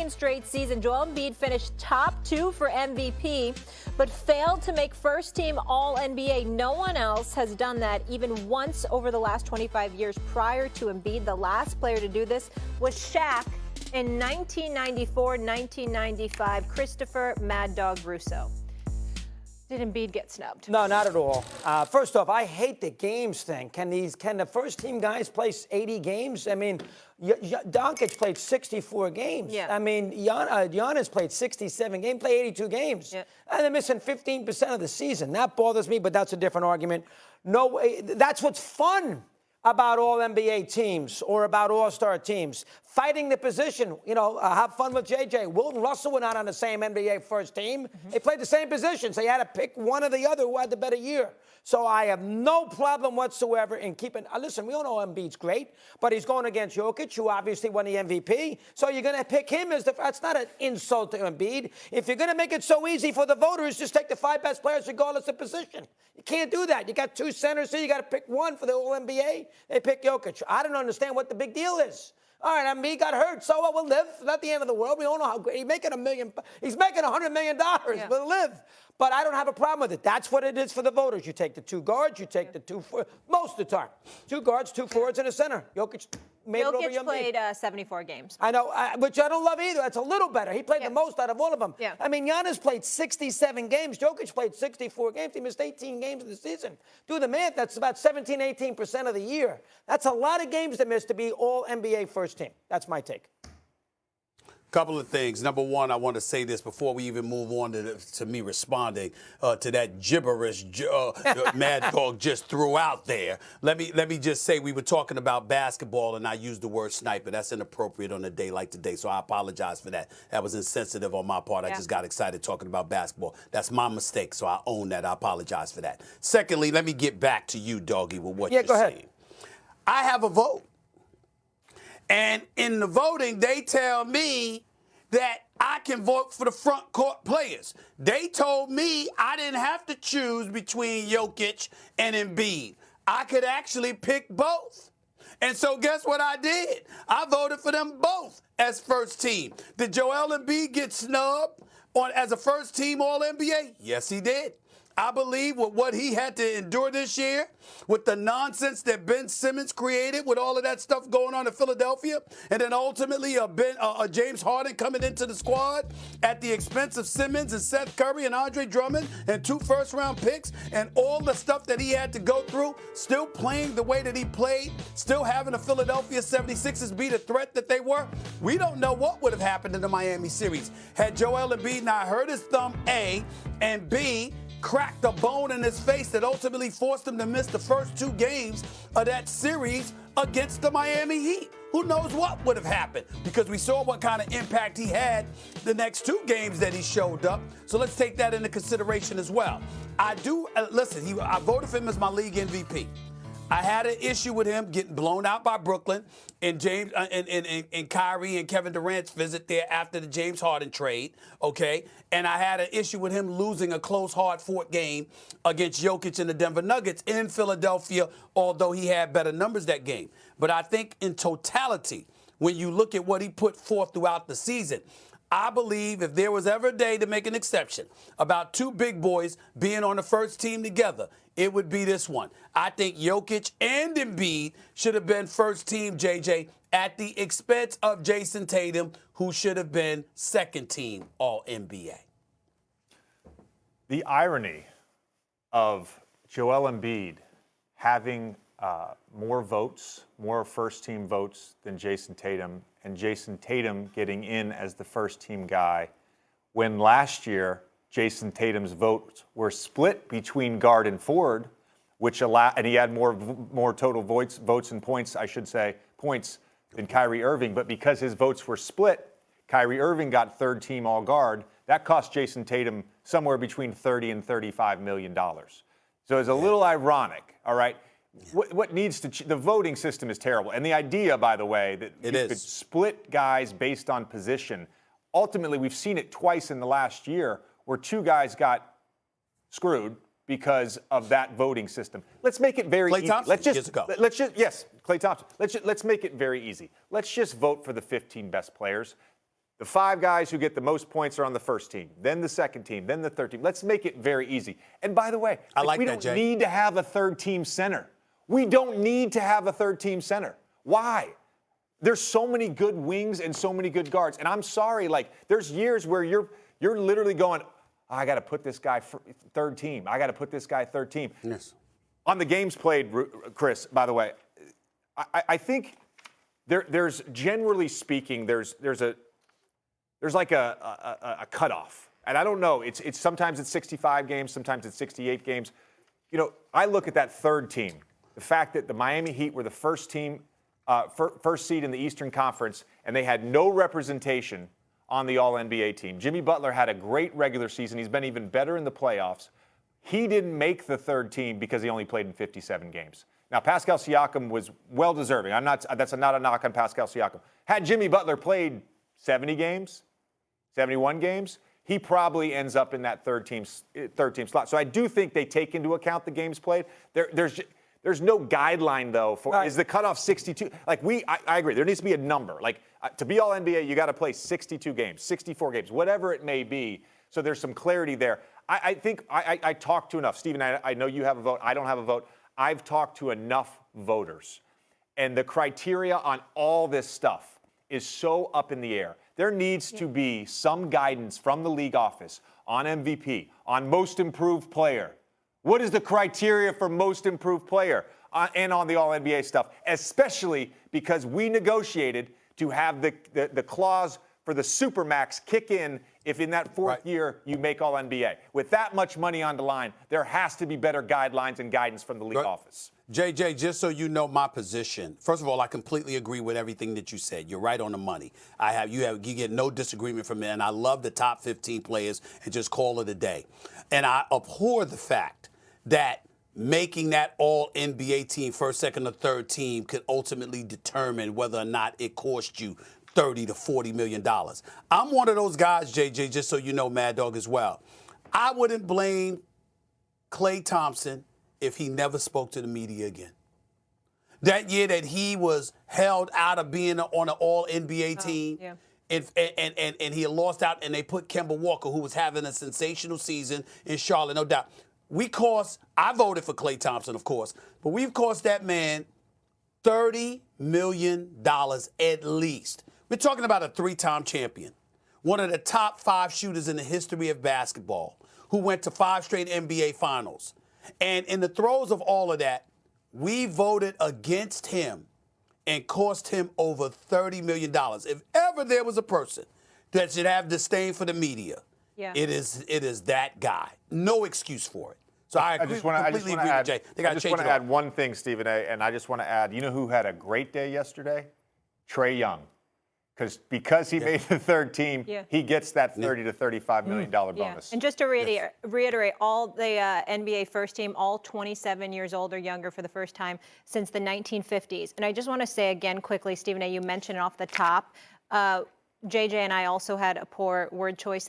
second straight season. Joel Embiid finished top 2 for MVP, but failed to make first-team All-NBA. No one else has done that even once over the last 25 years. Prior to Embiid, the last player to do this was Shaq in 1994-1995, Christopher Mad Dog Russo. Did Embiid get snubbed? No, not at all. First off, I hate the games thing. Can the first-team guys play 80 games? I mean, Doncic played 64 games. Yeah. I mean, Giannis played 67 games, played 82 games. Yeah. And they're missing 15% of the season. That bothers me, but that's a different argument. No way. That's what's fun about all-NBA teams or about all-star teams. Fighting the position, have fun with JJ. Will and Russell were not on the same NBA first team. They played the same position, so you had to pick one or the other who had the better year. So I have no problem whatsoever in keeping. Listen, we all know Embiid's great, but he's going against Jokic, who obviously won the MVP. So you're going to pick him as that's not an insult to Embiid. If you're going to make it so easy for the voters, just take the 5 best players regardless of position. You can't do that. You got 2 centers here. You got to pick one for the All-NBA. They pick Jokic. I don't understand what the big deal is. All right, Embiid got hurt, so what? We'll live. It's not the end of the world. We all know how great he's making $100 million. He's making $100 million. Yeah. We'll live. But I don't have a problem with it. That's what it is for the voters. You take the 2 guards. You take the 2 most of the time. 2 guards, 2 forwards, and a center. Jokic made it over Embiid. Jokic played 74 games. I know, which I don't love either. That's a little better. He played the most out of all of them. Yeah. I mean, Giannis played 67 games. Jokic played 64 games. He missed 18 games of the season. Do the math. That's about 17, 18% of the year. That's a lot of games to miss to be all-NBA first team. That's my take. Couple of things. Number one, I want to say this before we even move on to me responding to that gibberish Mad Dog just threw out there. Let me just say we were talking about basketball and I used the word sniper. That's inappropriate on a day like today, so I apologize for that. That was insensitive on my part. I just got excited talking about basketball. That's my mistake, so I own that. I apologize for that. Secondly, let me get back to you, Doggy, with what you're saying. I have a vote. And in the voting, they tell me that I can vote for the front court players. They told me I didn't have to choose between Jokic and Embiid. I could actually pick both. And so guess what I did? I voted for them both as first team. Did Joel Embiid get snubbed as a first team All-NBA? Yes, he did. I believe with what he had to endure this year, with the nonsense that Ben Simmons created, with all of that stuff going on in Philadelphia, and then ultimately a James Harden coming into the squad at the expense of Simmons and Seth Curry and Andre Drummond and 2 first-round picks and all the stuff that he had to go through, still playing the way that he played, still having the Philadelphia 76ers be the threat that they were, we don't know what would have happened in the Miami series had Joel Embiid not hurt his thumb, A, and B, cracked a bone in his face that ultimately forced him to miss the first 2 games of that series against the Miami Heat. Who knows what would have happened? Because we saw what kind of impact he had the next 2 games that he showed up. So let's take that into consideration as well. I voted for him as my league MVP. I had an issue with him getting blown out by Brooklyn and James and Kyrie and Kevin Durant's visit there after the James Harden trade, okay? And I had an issue with him losing a close, hard-fought game against Jokic and the Denver Nuggets in Philadelphia, although he had better numbers that game. But I think in totality, when you look at what he put forth throughout the season, I believe if there was ever a day to make an exception about 2 big boys being on the first team together, it would be this one. I think Jokic and Embiid should have been first team, JJ, at the expense of Jason Tatum, who should have been second team All-NBA. The irony of Joel Embiid having more votes, more first-team votes than Jason Tatum, and Jason Tatum getting in as the first-team guy, when last year Jason Tatum's votes were split between guard and forward, and he had more total votes and points, I should say, points than Kyrie Irving. But because his votes were split, Kyrie Irving got third-team all-guard. That cost Jason Tatum somewhere between $30 and $35 million. So it's a little ironic, all right? What needs to the voting system is terrible. And the idea, by the way, that you could split guys based on position, ultimately we've seen it twice in the last year where 2 guys got screwed because of that voting system. Let's make it very easy. Let's just Klay Thompson. Let's make it very easy. Let's just vote for the 15 best players. The 5 guys who get the most points are on the first team, then the second team, then the third team. Let's make it very easy. And by the way, we don't need to have a third team center. We don't need to have a third team center. Why? There's so many good wings and so many good guards. And I'm sorry, like there's years where you're literally going, I got to put this guy third team. I got to put this guy third team. Yes. On the games played, Chris, by the way, I think there's generally speaking, there's like a cutoff. And I don't know, it's sometimes it's 65 games, sometimes it's 68 games. You know, I look at that third team, the fact that the Miami Heat were the first team, first seed in the Eastern Conference, and they had no representation on the All-NBA team. Jimmy Butler had a great regular season. He's been even better in the playoffs. He didn't make the third team because he only played in 57 games. Now, Pascal Siakam was well-deserving. That's not a knock on Pascal Siakam. Had Jimmy Butler played 70 games, 71 games, he probably ends up in that third team slot. So I do think they take into account the games played. There's no guideline, though, for right. Is the cutoff 62? Like, I agree. There needs to be a number. Like, to be All-NBA, you got to play 62 games, 64 games, whatever it may be. So there's some clarity there. I think I talked to enough. Stephen, I know you have a vote. I don't have a vote. I've talked to enough voters. And the criteria on all this stuff is so up in the air. There needs to be some guidance from the league office on MVP, on most improved player. What is the criteria for most improved player and on the All-NBA stuff, especially because we negotiated to have the clause for the Supermax kick in if in that fourth year you make All-NBA. With that much money on the line, there has to be better guidelines and guidance from the league office. JJ, just so you know my position, first of all, I completely agree with everything that you said. You're right on the money. You get no disagreement from me, and I love the top 15 players and just call it a day. And I abhor the fact that making that All-NBA team, first, second, or third team, could ultimately determine whether or not it cost you $30 to $40 million. I'm one of those guys, JJ, just so you know, Mad Dog, as well. I wouldn't blame Klay Thompson if he never spoke to the media again. That year that he was held out of being on an All-NBA team, and he had lost out, and they put Kemba Walker, who was having a sensational season in Charlotte, no doubt. I voted for Klay Thompson, of course, but we've cost that man $30 million at least. We're talking about a 3-time champion, one of the top 5 shooters in the history of basketball, who went to 5 straight NBA finals. And in the throes of all of that, we voted against him and cost him over $30 million. If ever there was a person that should have disdain for the media, it is that guy. No excuse for it. So I completely agree with Jay. I just want to add one thing, Stephen A., and I just want to add, you know who had a great day yesterday? Trae Young. Because he made the third team, he gets that $30 to $35 million bonus. And just to reiterate, all the NBA first team, all 27 years old or younger for the first time since the 1950s. And I just want to say again quickly, Stephen A., you mentioned it off the top. JJ and I also had a poor word choice there.